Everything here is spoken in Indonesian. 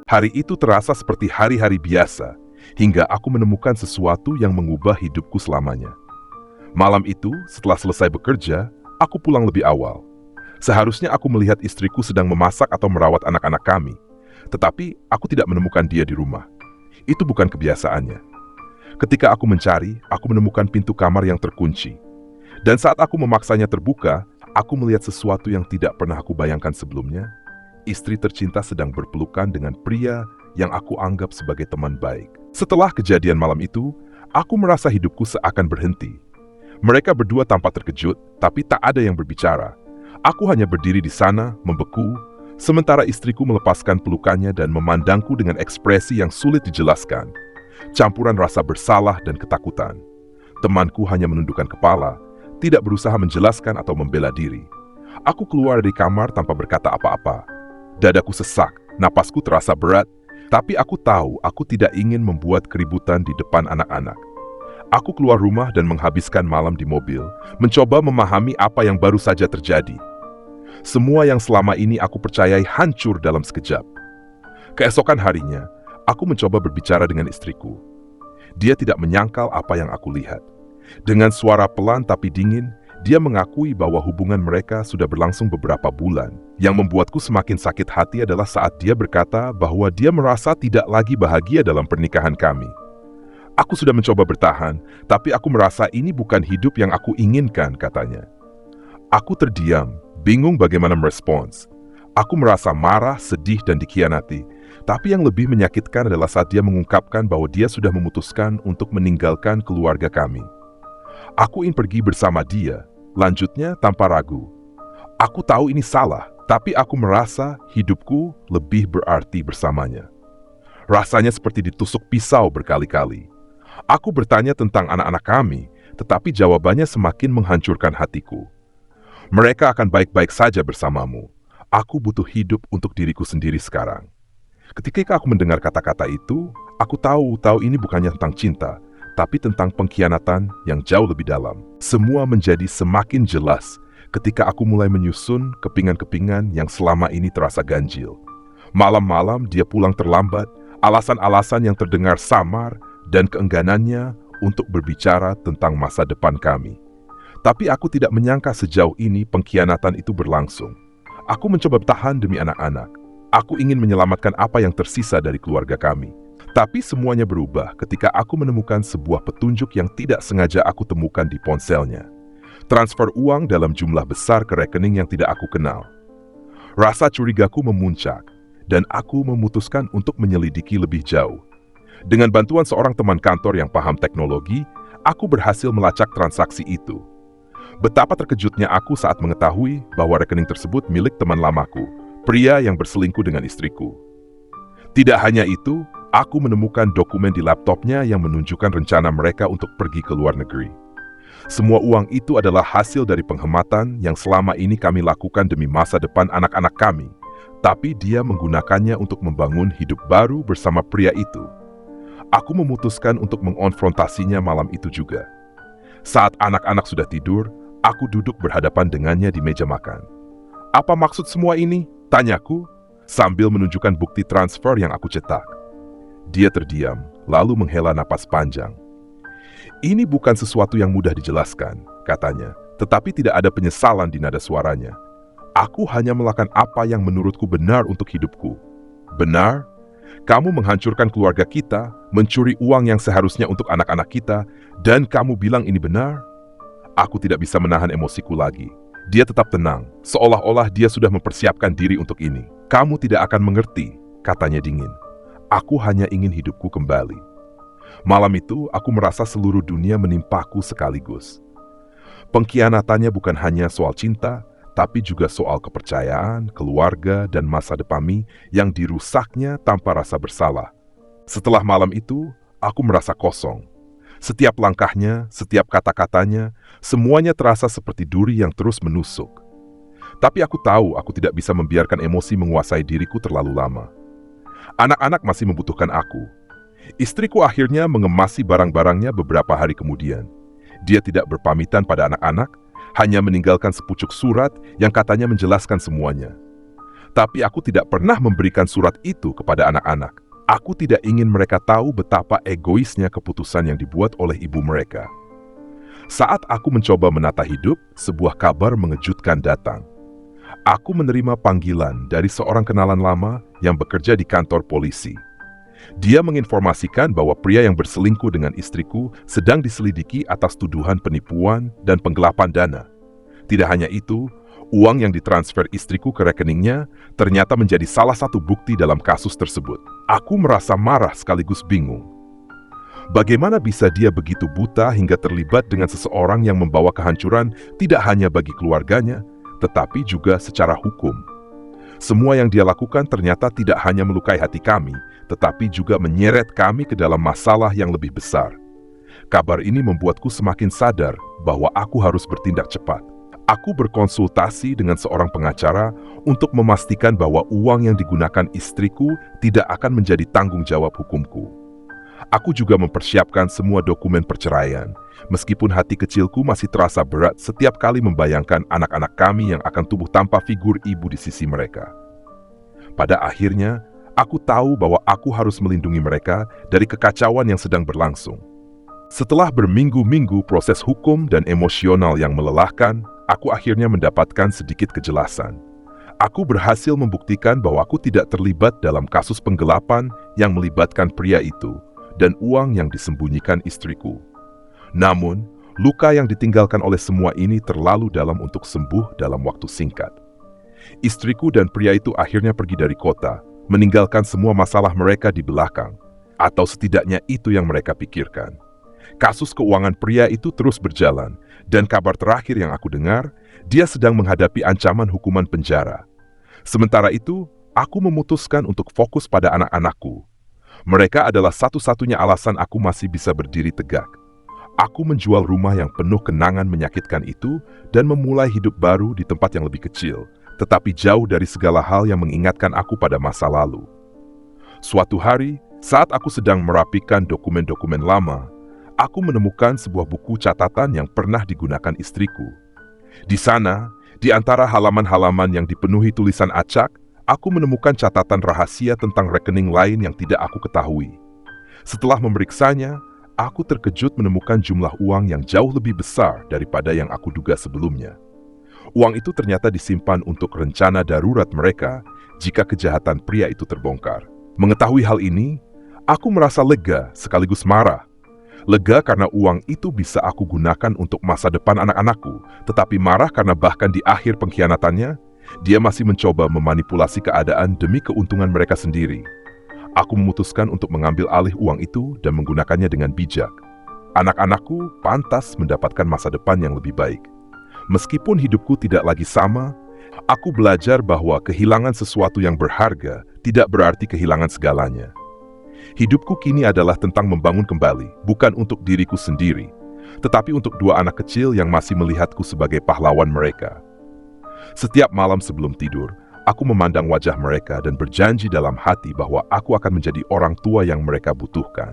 Hari itu terasa seperti hari-hari biasa, hingga aku menemukan sesuatu yang mengubah hidupku selamanya. Malam itu, setelah selesai bekerja, aku pulang lebih awal. Seharusnya aku melihat istriku sedang memasak atau merawat anak-anak kami, tetapi aku tidak menemukan dia di rumah. Itu bukan kebiasaannya. Ketika aku mencari, aku menemukan pintu kamar yang terkunci. Dan saat aku memaksanya terbuka, aku melihat sesuatu yang tidak pernah aku bayangkan sebelumnya. Istri tercinta sedang berpelukan dengan pria yang aku anggap sebagai teman baik. Setelah kejadian malam itu, aku merasa hidupku seakan berhenti. Mereka berdua tampak terkejut, tapi tak ada yang berbicara. Aku hanya berdiri di sana, membeku, sementara istriku melepaskan pelukannya dan memandangku dengan ekspresi yang sulit dijelaskan. Campuran rasa bersalah dan ketakutan. Temanku hanya menundukkan kepala, tidak berusaha menjelaskan atau membela diri. Aku keluar dari kamar tanpa berkata apa-apa. Dadaku sesak, napasku terasa berat, tapi aku tahu aku tidak ingin membuat keributan di depan anak-anak. Aku keluar rumah dan menghabiskan malam di mobil, mencoba memahami apa yang baru saja terjadi. Semua yang selama ini aku percayai hancur dalam sekejap. Keesokan harinya, aku mencoba berbicara dengan istriku. Dia tidak menyangkal apa yang aku lihat. Dengan suara pelan tapi dingin, dia mengakui bahwa hubungan mereka sudah berlangsung beberapa bulan. Yang membuatku semakin sakit hati adalah saat dia berkata bahwa dia merasa tidak lagi bahagia dalam pernikahan kami. Aku sudah mencoba bertahan, tapi aku merasa ini bukan hidup yang aku inginkan, katanya. Aku terdiam, bingung bagaimana merespons. Aku merasa marah, sedih, dan dikhianati. Tapi yang lebih menyakitkan adalah saat dia mengungkapkan bahwa dia sudah memutuskan untuk meninggalkan keluarga kami. Aku ingin pergi bersama dia, lanjutnya tanpa ragu. Aku tahu ini salah, tapi aku merasa hidupku lebih berarti bersamanya. Rasanya seperti ditusuk pisau berkali-kali. Aku bertanya tentang anak-anak kami, tetapi jawabannya semakin menghancurkan hatiku. Mereka akan baik-baik saja bersamamu. Aku butuh hidup untuk diriku sendiri sekarang. Ketika aku mendengar kata-kata itu, aku tahu ini bukannya tentang cinta, tapi tentang pengkhianatan yang jauh lebih dalam. Semua menjadi semakin jelas ketika aku mulai menyusun kepingan-kepingan yang selama ini terasa ganjil. Malam-malam dia pulang terlambat, alasan-alasan yang terdengar samar, dan keengganannya untuk berbicara tentang masa depan kami. Tapi aku tidak menyangka sejauh ini pengkhianatan itu berlangsung. Aku mencoba bertahan demi anak-anak. Aku ingin menyelamatkan apa yang tersisa dari keluarga kami. Tapi semuanya berubah ketika aku menemukan sebuah petunjuk yang tidak sengaja aku temukan di ponselnya. Transfer uang dalam jumlah besar ke rekening yang tidak aku kenal. Rasa curigaku memuncak, dan aku memutuskan untuk menyelidiki lebih jauh. Dengan bantuan seorang teman kantor yang paham teknologi, aku berhasil melacak transaksi itu. Betapa terkejutnya aku saat mengetahui bahwa rekening tersebut milik teman lamaku, pria yang berselingkuh dengan istriku. Tidak hanya itu, aku menemukan dokumen di laptopnya yang menunjukkan rencana mereka untuk pergi ke luar negeri. Semua uang itu adalah hasil dari penghematan yang selama ini kami lakukan demi masa depan anak-anak kami, tapi dia menggunakannya untuk membangun hidup baru bersama pria itu. Aku memutuskan untuk mengonfrontasinya malam itu juga. Saat anak-anak sudah tidur, aku duduk berhadapan dengannya di meja makan. "Apa maksud semua ini?" tanyaku, sambil menunjukkan bukti transfer yang aku cetak. Dia terdiam, lalu menghela napas panjang. "Ini bukan sesuatu yang mudah dijelaskan," katanya, tetapi tidak ada penyesalan di nada suaranya. "Aku hanya melakukan apa yang menurutku benar untuk hidupku." "Benar? Kamu menghancurkan keluarga kita, mencuri uang yang seharusnya untuk anak-anak kita, dan kamu bilang ini benar?" Aku tidak bisa menahan emosiku lagi. Dia tetap tenang, seolah-olah dia sudah mempersiapkan diri untuk ini. "Kamu tidak akan mengerti," katanya dingin. "Aku hanya ingin hidupku kembali." Malam itu, aku merasa seluruh dunia menimpaku sekaligus. Pengkhianatannya bukan hanya soal cinta, tapi juga soal kepercayaan, keluarga, dan masa depan yang dirusaknya tanpa rasa bersalah. Setelah malam itu, aku merasa kosong. Setiap langkahnya, setiap kata-katanya, semuanya terasa seperti duri yang terus menusuk. Tapi aku tahu aku tidak bisa membiarkan emosi menguasai diriku terlalu lama. Anak-anak masih membutuhkan aku. Istriku akhirnya mengemasi barang-barangnya beberapa hari kemudian. Dia tidak berpamitan pada anak-anak, hanya meninggalkan sepucuk surat yang katanya menjelaskan semuanya. Tapi aku tidak pernah memberikan surat itu kepada anak-anak. Aku tidak ingin mereka tahu betapa egoisnya keputusan yang dibuat oleh ibu mereka. Saat aku mencoba menata hidup, sebuah kabar mengejutkan datang. Aku menerima panggilan dari seorang kenalan lama yang bekerja di kantor polisi. Dia menginformasikan bahwa pria yang berselingkuh dengan istriku sedang diselidiki atas tuduhan penipuan dan penggelapan dana. Tidak hanya itu, uang yang ditransfer istriku ke rekeningnya ternyata menjadi salah satu bukti dalam kasus tersebut. Aku merasa marah sekaligus bingung. Bagaimana bisa dia begitu buta hingga terlibat dengan seseorang yang membawa kehancuran tidak hanya bagi keluarganya, tetapi juga secara hukum. Semua yang dia lakukan ternyata tidak hanya melukai hati kami, tetapi juga menyeret kami ke dalam masalah yang lebih besar. Kabar ini membuatku semakin sadar bahwa aku harus bertindak cepat. Aku berkonsultasi dengan seorang pengacara untuk memastikan bahwa uang yang digunakan istriku tidak akan menjadi tanggung jawab hukumku. Aku juga mempersiapkan semua dokumen perceraian, meskipun hati kecilku masih terasa berat setiap kali membayangkan anak-anak kami yang akan tumbuh tanpa figur ibu di sisi mereka. Pada akhirnya, aku tahu bahwa aku harus melindungi mereka dari kekacauan yang sedang berlangsung. Setelah berminggu-minggu proses hukum dan emosional yang melelahkan, aku akhirnya mendapatkan sedikit kejelasan. Aku berhasil membuktikan bahwa aku tidak terlibat dalam kasus penggelapan yang melibatkan pria itu dan uang yang disembunyikan istriku. Namun, luka yang ditinggalkan oleh semua ini terlalu dalam untuk sembuh dalam waktu singkat. Istriku dan pria itu akhirnya pergi dari kota, meninggalkan semua masalah mereka di belakang, atau setidaknya itu yang mereka pikirkan. Kasus keuangan pria itu terus berjalan, dan kabar terakhir yang aku dengar, dia sedang menghadapi ancaman hukuman penjara. Sementara itu, aku memutuskan untuk fokus pada anak-anakku. Mereka adalah satu-satunya alasan aku masih bisa berdiri tegak. Aku menjual rumah yang penuh kenangan menyakitkan itu dan memulai hidup baru di tempat yang lebih kecil, tetapi jauh dari segala hal yang mengingatkan aku pada masa lalu. Suatu hari, saat aku sedang merapikan dokumen-dokumen lama, aku menemukan sebuah buku catatan yang pernah digunakan istriku. Di sana, di antara halaman-halaman yang dipenuhi tulisan acak, aku menemukan catatan rahasia tentang rekening lain yang tidak aku ketahui. Setelah memeriksanya, aku terkejut menemukan jumlah uang yang jauh lebih besar daripada yang aku duga sebelumnya. Uang itu ternyata disimpan untuk rencana darurat mereka jika kejahatan pria itu terbongkar. Mengetahui hal ini, aku merasa lega sekaligus marah. Lega karena uang itu bisa aku gunakan untuk masa depan anak-anakku, tetapi marah karena bahkan di akhir pengkhianatannya, dia masih mencoba memanipulasi keadaan demi keuntungan mereka sendiri. Aku memutuskan untuk mengambil alih uang itu dan menggunakannya dengan bijak. Anak-anakku pantas mendapatkan masa depan yang lebih baik. Meskipun hidupku tidak lagi sama, aku belajar bahwa kehilangan sesuatu yang berharga tidak berarti kehilangan segalanya. Hidupku kini adalah tentang membangun kembali, bukan untuk diriku sendiri, tetapi untuk dua anak kecil yang masih melihatku sebagai pahlawan mereka. Setiap malam sebelum tidur, aku memandang wajah mereka dan berjanji dalam hati bahwa aku akan menjadi orang tua yang mereka butuhkan.